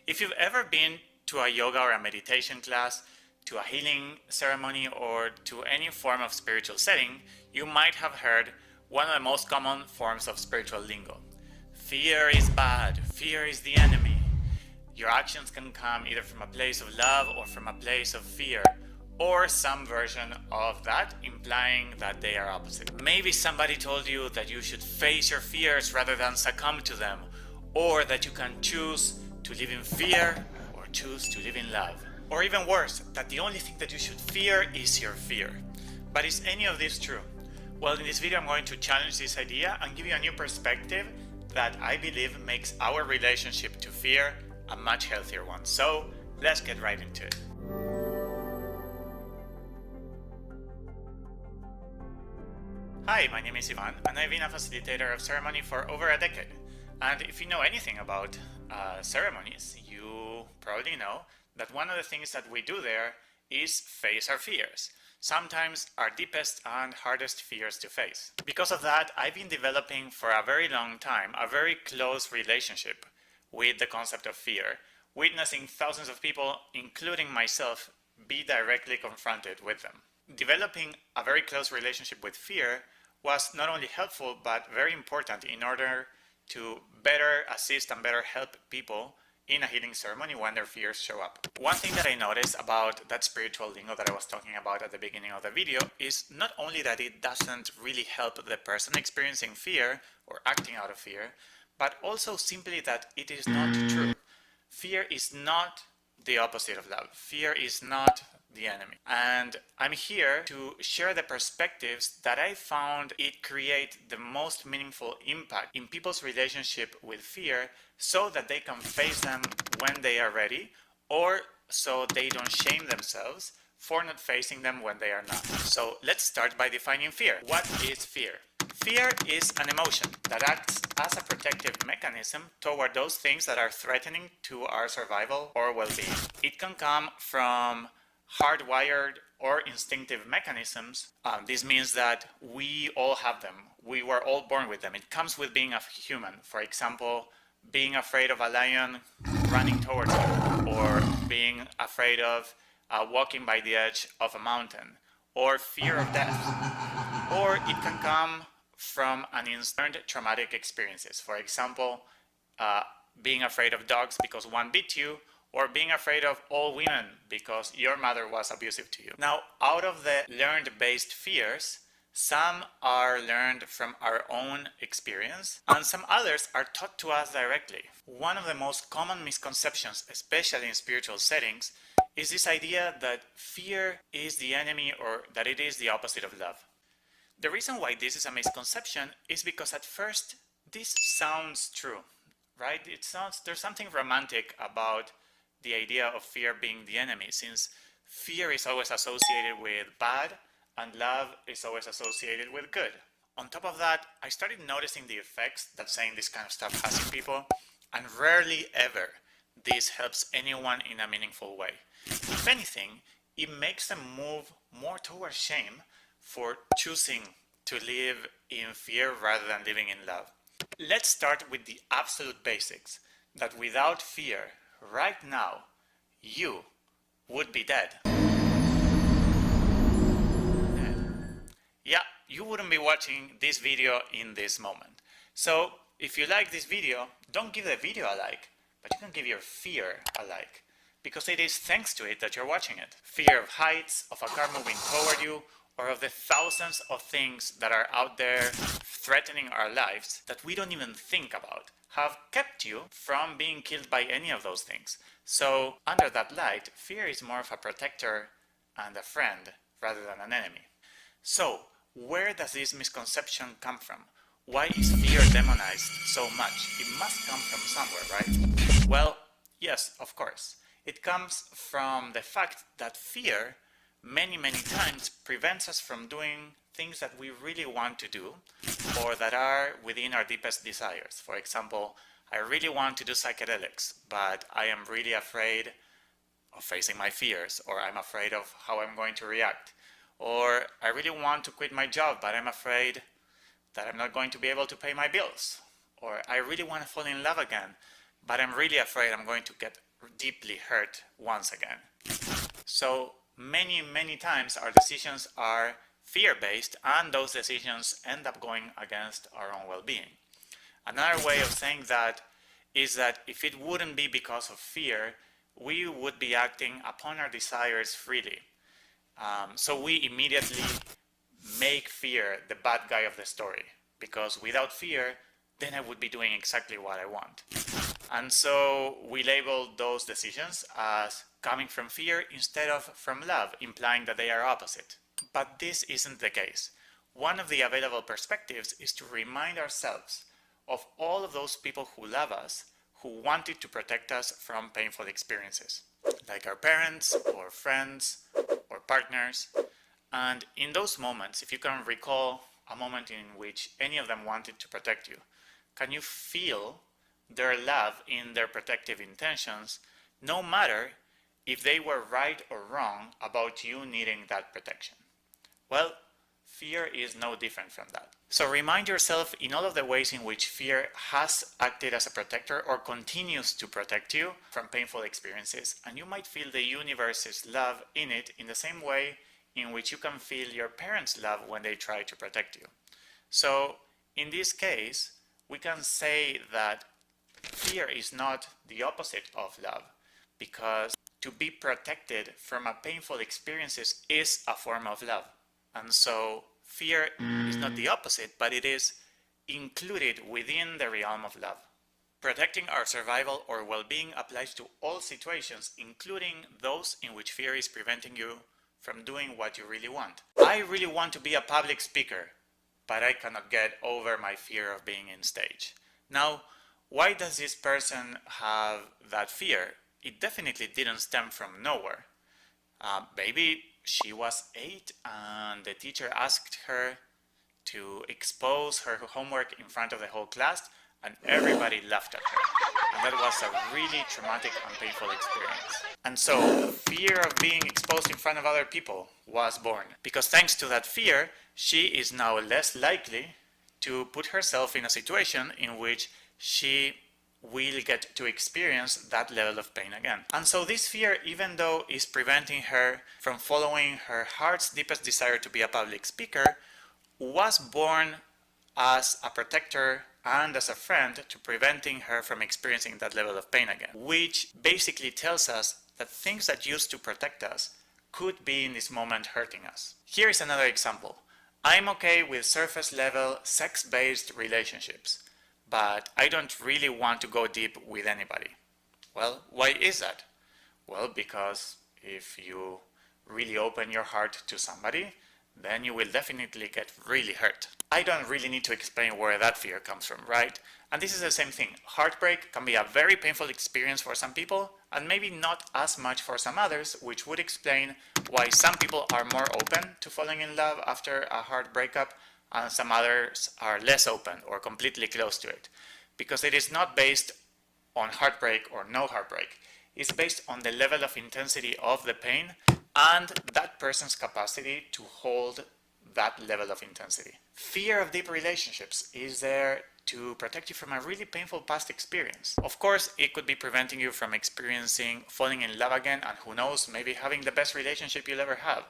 If you've ever been to a yoga or a meditation class, to a healing ceremony, or to any form of spiritual setting, you might have heard one of the most common forms of spiritual lingo. Fear is bad, fear is the enemy. Your actions can come either from a place of love or from a place of fear, or some version of that, implying that they are opposite. Maybe somebody told you that you should face your fears rather than succumb to them, or that you can choose to live in fear or choose to live in love. Or even worse, that the only thing that you should fear is your fear. But is any of this true? Well, in this video I'm going to challenge this idea and give you a new perspective that I believe makes our relationship to fear a much healthier one. So let's get right into it. Hi, my name is Ivan, and I've been a facilitator of ceremony for over a decade. And if you know anything about ceremonies, you probably know that one of the things that we do there is face our fears. Sometimes our deepest and hardest fears to face. Because of that, I've been developing for a very long time a very close relationship with the concept of fear, witnessing thousands of people, including myself, be directly confronted with them. Developing a very close relationship with fear was not only helpful but very important in order to better assist and better help people in a healing ceremony when their fears show up. One thing that I noticed about that spiritual lingo that I was talking about at the beginning of the video is not only that it doesn't really help the person experiencing fear or acting out of fear, but also simply that it is not true. Fear is not the opposite of love. Fear is not the enemy. And I'm here to share the perspectives that I found it create the most meaningful impact in people's relationship with fear, so that they can face them when they are ready, or so they don't shame themselves for not facing them when they are not. So let's start by defining fear. What is fear? Fear is an emotion that acts as a protective mechanism toward those things that are threatening to our survival or well-being. It can come from hardwired or instinctive mechanisms. This means that we all have them. We were all born with them. It comes with being a human. For example, being afraid of a lion running towards you, or being afraid of walking by the edge of a mountain, or fear of death. Or it can come from an instant traumatic experiences. For example, being afraid of dogs because one bit you, or being afraid of all women because your mother was abusive to you. Now, out of the learned-based fears, some are learned from our own experience, and some others are taught to us directly. One of the most common misconceptions, especially in spiritual settings, is this idea that fear is the enemy, or that it is the opposite of love. The reason why this is a misconception is because at first this sounds true, right? There's something romantic about the idea of fear being the enemy, since fear is always associated with bad and love is always associated with good. On top of that, I started noticing the effects that saying this kind of stuff has in people, and rarely ever this helps anyone in a meaningful way. If anything, it makes them move more towards shame for choosing to live in fear rather than living in love. Let's start with the absolute basics, that without fear, right now, you would be dead. Yeah, you wouldn't be watching this video in this moment. So if you like this video, don't give the video a like, but you can give your fear a like, because it is thanks to it that you're watching it. Fear of heights, of a car moving toward you, or of the thousands of things that are out there threatening our lives that we don't even think about, have kept you from being killed by any of those things. So under that light, fear is more of a protector and a friend rather than an enemy. So where does this misconception come from? Why is fear demonized so much? It must come from somewhere, right? Well, yes, of course. It comes from the fact that fear many times prevents us from doing things that we really want to do, or that are within our deepest desires. For example, I really want to do psychedelics, but I am really afraid of facing my fears, or I'm afraid of how I'm going to react. Or I really want to quit my job, but I'm afraid that I'm not going to be able to pay my bills. Or I really want to fall in love again, but I'm really afraid I'm going to get deeply hurt once again. So many times our decisions are fear-based, and those decisions end up going against our own well-being. Another way of saying that is that if it wouldn't be because of fear, we would be acting upon our desires freely. So we immediately make fear the bad guy of the story, because without fear, then I would be doing exactly what I want. And so we label those decisions as coming from fear instead of from love, implying that they are opposite. But this isn't the case. One of the available perspectives is to remind ourselves of all of those people who love us, who wanted to protect us from painful experiences, like our parents or friends or partners. And in those moments, if you can recall a moment in which any of them wanted to protect you, can you feel their love in their protective intentions, no matter if they were right or wrong about you needing that protection? Well, fear is no different from that. So remind yourself in all of the ways in which fear has acted as a protector or continues to protect you from painful experiences, and you might feel the universe's love in it in the same way in which you can feel your parents' love when they try to protect you. So in this case, we can say that fear is not the opposite of love, because to be protected from a painful experiences is a form of love. And so fear is not the opposite, but it is included within the realm of love. Protecting our survival or well-being applies to all situations, including those in which fear is preventing you from doing what you really want. I really want to be a public speaker, but I cannot get over my fear of being in stage. Now, why does this person have that fear? It definitely didn't stem from nowhere. Maybe she was 8 and the teacher asked her to expose her homework in front of the whole class, and everybody laughed at her. And that was a really traumatic and painful experience. And so fear of being exposed in front of other people was born. Because thanks to that fear, she is now less likely to put herself in a situation in which she will get to experience that level of pain again. And so this fear, even though is preventing her from following her heart's deepest desire to be a public speaker, was born as a protector and as a friend to preventing her from experiencing that level of pain again, which basically tells us that things that used to protect us could be in this moment hurting us. Here is another example. I'm okay with surface level sex-based relationships, but I don't really want to go deep with anybody. Well, why is that? Well, because if you really open your heart to somebody, then you will definitely get really hurt. I don't really need to explain where that fear comes from, right? And this is the same thing. Heartbreak can be a very painful experience for some people, and maybe not as much for some others, which would explain why some people are more open to falling in love after a hard breakup, and some others are less open or completely closed to it. Because it is not based on heartbreak or no heartbreak. It's based on the level of intensity of the pain and that person's capacity to hold that level of intensity. Fear of deep relationships is there to protect you from a really painful past experience. Of course, it could be preventing you from experiencing falling in love again, and who knows, maybe having the best relationship you'll ever have.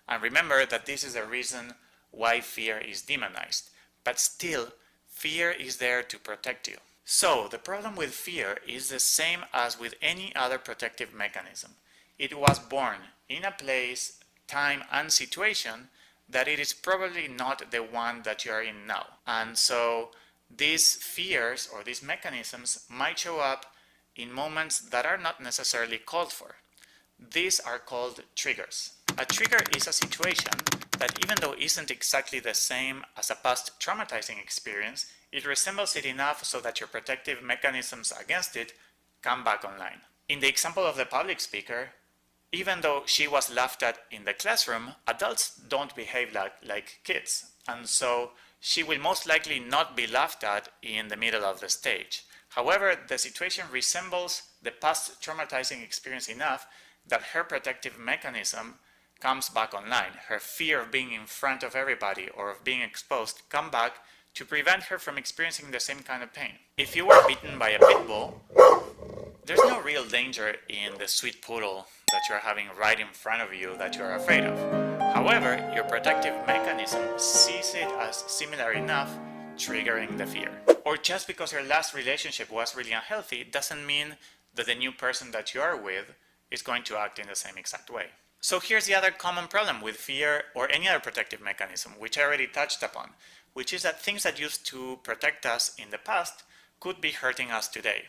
And remember that this is the reason why fear is demonized. But still, fear is there to protect you. So, the problem with fear is the same as with any other protective mechanism. It was born in a place, time, and situation that it is probably not the one that you are in now. And so, these fears or these mechanisms might show up in moments that are not necessarily called for. These are called triggers. A trigger is a situation that, even though isn't exactly the same as a past traumatizing experience, it resembles it enough so that your protective mechanisms against it come back online. In the example of the public speaker, even though she was laughed at in the classroom, adults don't behave like kids, and so she will most likely not be laughed at in the middle of the stage. However, the situation resembles the past traumatizing experience enough that her protective mechanism comes back online. Her fear of being in front of everybody or of being exposed come back to prevent her from experiencing the same kind of pain. If you were bitten by a pit bull, There's no real danger in the sweet poodle that you're having right in front of you that you're afraid of. However, your protective mechanism sees it as similar enough, triggering the fear. Or just because your last relationship was really unhealthy doesn't mean that the new person that you are with is going to act in the same exact way. So here's the other common problem with fear or any other protective mechanism, which I already touched upon, which is that things that used to protect us in the past could be hurting us today.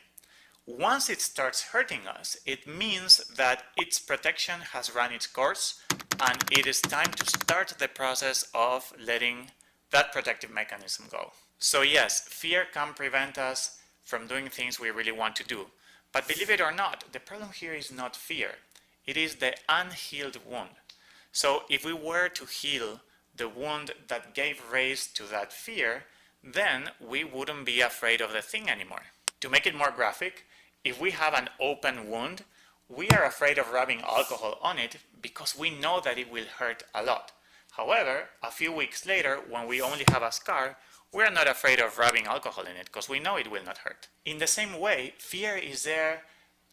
Once it starts hurting us, it means that its protection has run its course and it is time to start the process of letting that protective mechanism go. So yes, fear can prevent us from doing things we really want to do. But believe it or not, the problem here is not fear. It is the unhealed wound. So if we were to heal the wound that gave rise to that fear, then we wouldn't be afraid of the thing anymore. To make it more graphic, if we have an open wound, we are afraid of rubbing alcohol on it because we know that it will hurt a lot. However, a few weeks later, when we only have a scar, we are not afraid of rubbing alcohol in it because we know it will not hurt. In the same way, fear is there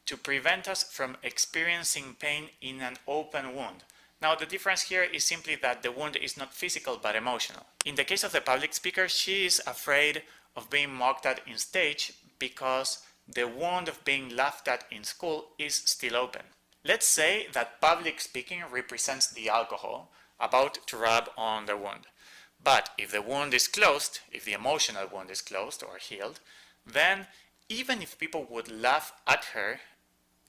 to prevent us from experiencing pain in an open wound. Now, the difference here is simply that the wound is not physical but emotional. In the case of the public speaker, she is afraid of being mocked at in stage because the wound of being laughed at in school is still open. Let's say that public speaking represents the alcohol about to rub on the wound. But if the wound is closed, if the emotional wound is closed or healed, then even if people would laugh at her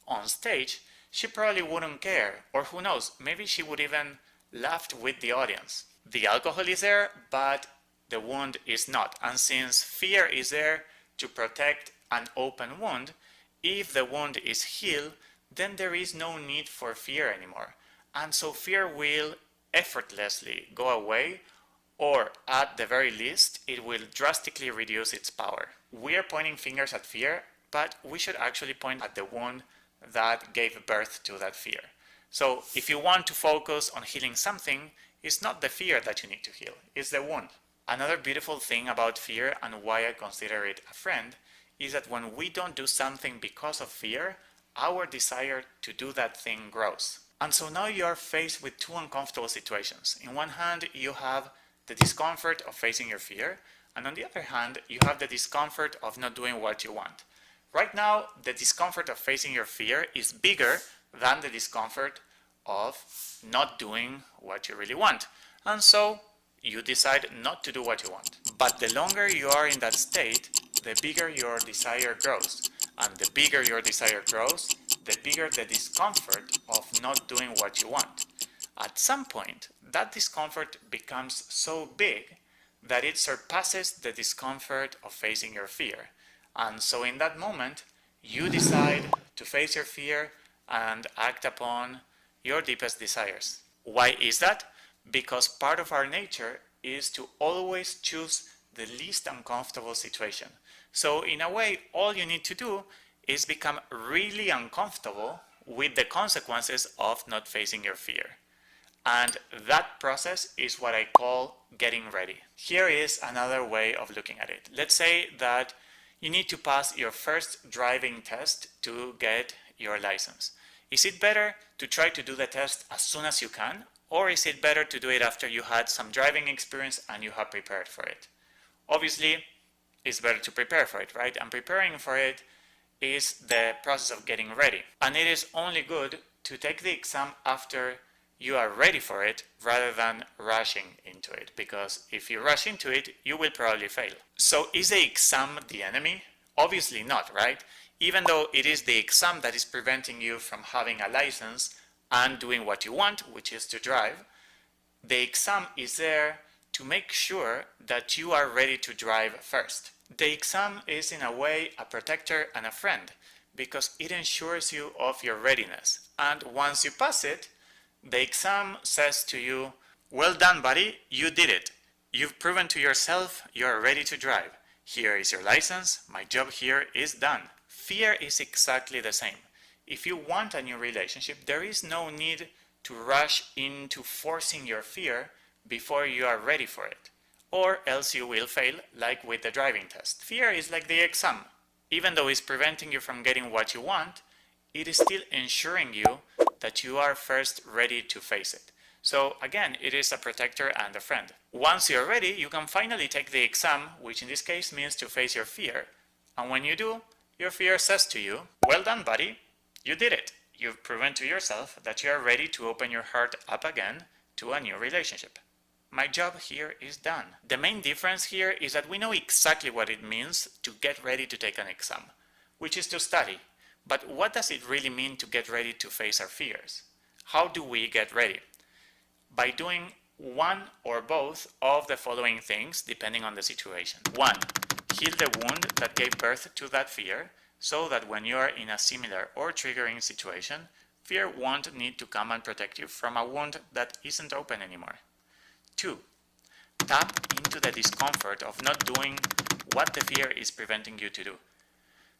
on stage, she probably wouldn't care, or who knows, maybe she would even laugh with the audience. The alcohol is there, but the wound is not. And since fear is there to protect an open wound, if the wound is healed, then there is no need for fear anymore. And so fear will effortlessly go away, or at the very least, it will drastically reduce its power. We are pointing fingers at fear, but we should actually point at the wound that gave birth to that fear. So if you want to focus on healing something, it's not the fear that you need to heal, it's the wound. Another beautiful thing about fear and why I consider it a friend is that when we don't do something because of fear, our desire to do that thing grows. And so now you are faced with two uncomfortable situations. In one hand, you have the discomfort of facing your fear, and on the other hand, you have the discomfort of not doing what you want. Right now, the discomfort of facing your fear is bigger than the discomfort of not doing what you really want. And so you decide not to do what you want. But the longer you are in that state, the bigger your desire grows. And the bigger your desire grows, the bigger the discomfort of not doing what you want. At some point, that discomfort becomes so big that it surpasses the discomfort of facing your fear. And so in that moment, you decide to face your fear and act upon your deepest desires. Why is that? Because part of our nature is to always choose the least uncomfortable situation. So in a way, all you need to do is become really uncomfortable with the consequences of not facing your fear. And that process is what I call getting ready. Here is another way of looking at it. Let's say that you need to pass your first driving test to get your license. Is it better to try to do the test as soon as you can, or is it better to do it after you had some driving experience and you have prepared for it? Obviously, it's better to prepare for it, right? And preparing for it is the process of getting ready. And it is only good to take the exam after you are ready for it rather than rushing into it, because if you rush into it, you will probably fail. So is the exam the enemy? Obviously not, right? Even though it is the exam that is preventing you from having a license and doing what you want, which is to drive, the exam is there to make sure that you are ready to drive first. The exam is in a way a protector and a friend because it ensures you of your readiness. And once you pass it, the exam says to you, well done, buddy, you did it. You've proven to yourself you are ready to drive. Here is your license, my job here is done. Fear is exactly the same. If you want a new relationship, there is no need to rush into forcing your fear before you are ready for it, or else you will fail, like with the driving test. Fear is like the exam. Even though it's preventing you from getting what you want, it is still ensuring you that you are first ready to face it. So again, it is a protector and a friend. Once you're ready, you can finally take the exam, which in this case means to face your fear. And when you do, your fear says to you, well done, buddy, you did it. You've proven to yourself that you are ready to open your heart up again to a new relationship. My job here is done. The main difference here is that we know exactly what it means to get ready to take an exam, which is to study. But what does it really mean to get ready to face our fears? How do we get ready? By doing one or both of the following things, depending on the situation. 1. Heal the wound that gave birth to that fear, so that when you are in a similar or triggering situation, fear won't need to come and protect you from a wound that isn't open anymore. 2. Tap into the discomfort of not doing what the fear is preventing you to do.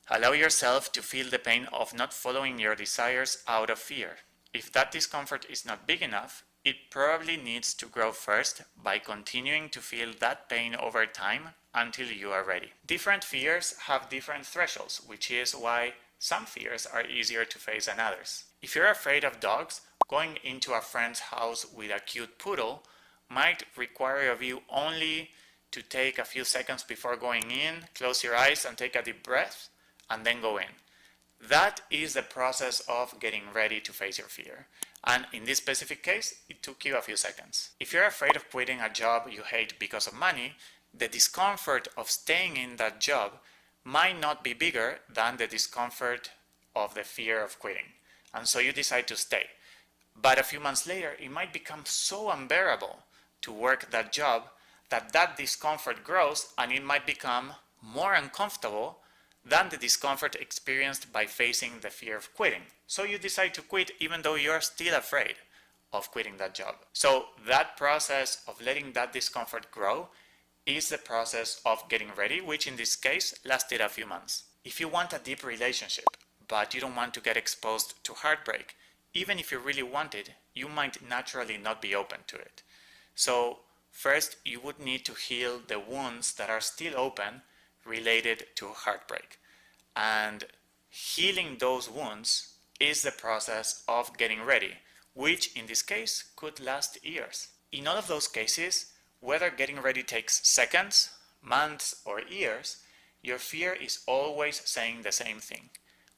Allow yourself to feel the pain of not following your desires out of fear. If that discomfort is not big enough, it probably needs to grow first by continuing to feel that pain over time until you are ready. Different fears have different thresholds, which is why some fears are easier to face than others. If you're afraid of dogs, going into a friend's house with a cute poodle might require of you only to take a few seconds before going in, close your eyes and take a deep breath, and then go in. That is the process of getting ready to face your fear. And in this specific case, it took you a few seconds. If you're afraid of quitting a job you hate because of money, the discomfort of staying in that job might not be bigger than the discomfort of the fear of quitting. And so you decide to stay. But a few months later, it might become so unbearable to work that job that discomfort grows, and it might become more uncomfortable than the discomfort experienced by facing the fear of quitting. So you decide to quit even though you're still afraid of quitting that job. So that process of letting that discomfort grow is the process of getting ready, which in this case lasted a few months. If you want a deep relationship, but you don't want to get exposed to heartbreak, even if you really want it, you might naturally not be open to it. So first, you would need to heal the wounds that are still open related to heartbreak. And healing those wounds is the process of getting ready, which in this case could last years. In all of those cases, whether getting ready takes seconds, months, or years, your fear is always saying the same thing.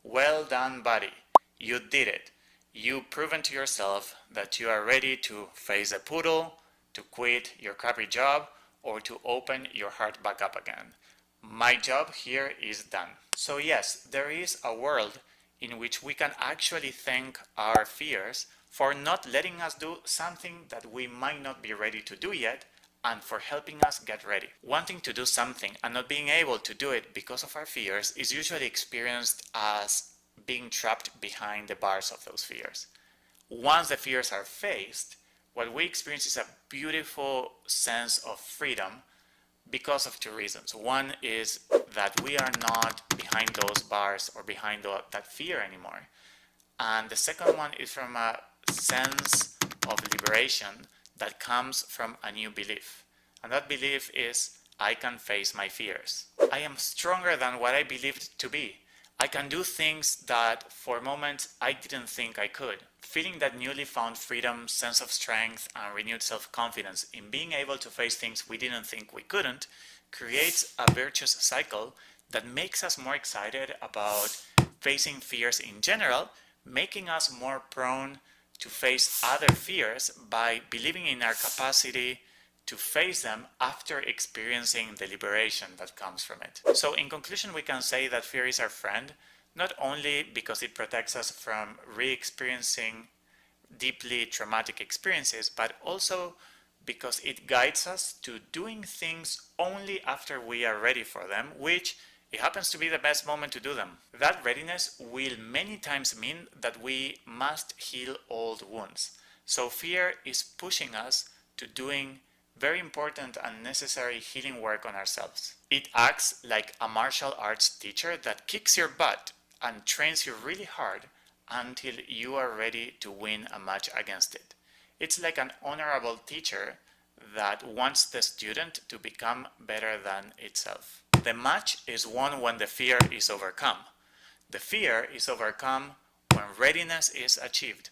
Well done, buddy. You did it. You've proven to yourself that you are ready to face a poodle, to quit your crappy job, or to open your heart back up again. My job here is done. So yes, there is a world in which we can actually thank our fears for not letting us do something that we might not be ready to do yet, and for helping us get ready. Wanting to do something and not being able to do it because of our fears is usually experienced as being trapped behind the bars of those fears. Once the fears are faced, what we experience is a beautiful sense of freedom because of two reasons. One is that we are not behind those bars or behind that fear anymore. And the second one is from a sense of liberation that comes from a new belief. And that belief is, I can face my fears. I am stronger than what I believed to be. I can do things that for moments I didn't think I could. Feeling that newly found freedom, sense of strength, and renewed self-confidence in being able to face things we didn't think we couldn't creates a virtuous cycle that makes us more excited about facing fears in general, making us more prone to face other fears by believing in our capacity to face them after experiencing the liberation that comes from it. So in conclusion, we can say that fear is our friend, not only because it protects us from re-experiencing deeply traumatic experiences, but also because it guides us to doing things only after we are ready for them, which it happens to be the best moment to do them. That readiness will many times mean that we must heal old wounds. So fear is pushing us to doing very important and necessary healing work on ourselves. It acts like a martial arts teacher that kicks your butt and trains you really hard until you are ready to win a match against it. It's like an honorable teacher that wants the student to become better than itself. The match is won when the fear is overcome. The fear is overcome when readiness is achieved.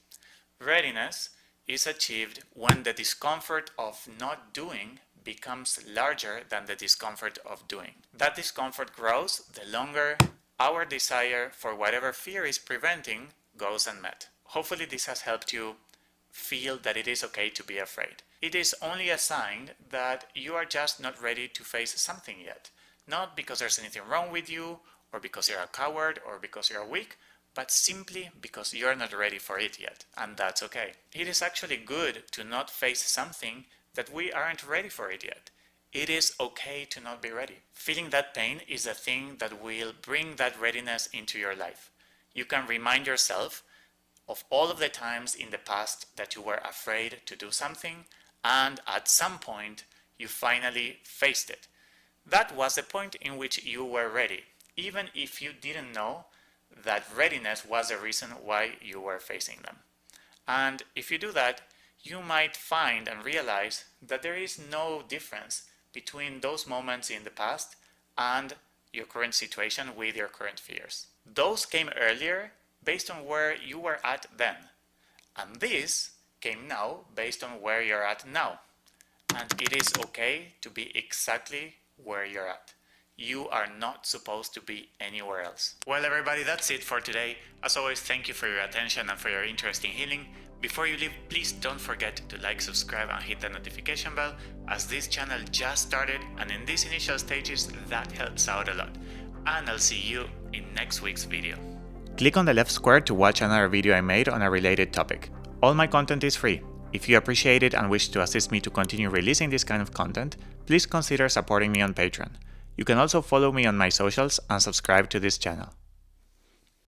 Readiness is achieved when the discomfort of not doing becomes larger than the discomfort of doing. That discomfort grows the longer our desire for whatever fear is preventing goes unmet. Hopefully this has helped you feel that it is okay to be afraid. It is only a sign that you are just not ready to face something yet. Not because there's anything wrong with you, or because you're a coward, or because you're weak, but simply because you're not ready for it yet, and that's okay. It is actually good to not face something that we aren't ready for it yet. It is okay to not be ready. Feeling that pain is the thing that will bring that readiness into your life. You can remind yourself of all of the times in the past that you were afraid to do something, and at some point you finally faced it. That was the point in which you were ready, even if you didn't know that readiness was the reason why you were facing them. And if you do that, you might find and realize that there is no difference between those moments in the past and your current situation with your current fears. Those came earlier based on where you were at then, and this came now based on where you're at now. And it is okay to be exactly where you're at. You are not supposed to be anywhere else. Well, everybody, that's it for today. As always, thank you for your attention and for your interest in healing. Before you leave, please don't forget to like, subscribe, and hit the notification bell, as this channel just started, and in these initial stages, that helps out a lot. And I'll see you in next week's video. Click on the left square to watch another video I made on a related topic. All my content is free. If you appreciate it and wish to assist me to continue releasing this kind of content, please consider supporting me on Patreon. You can also follow me on my socials and subscribe to this channel.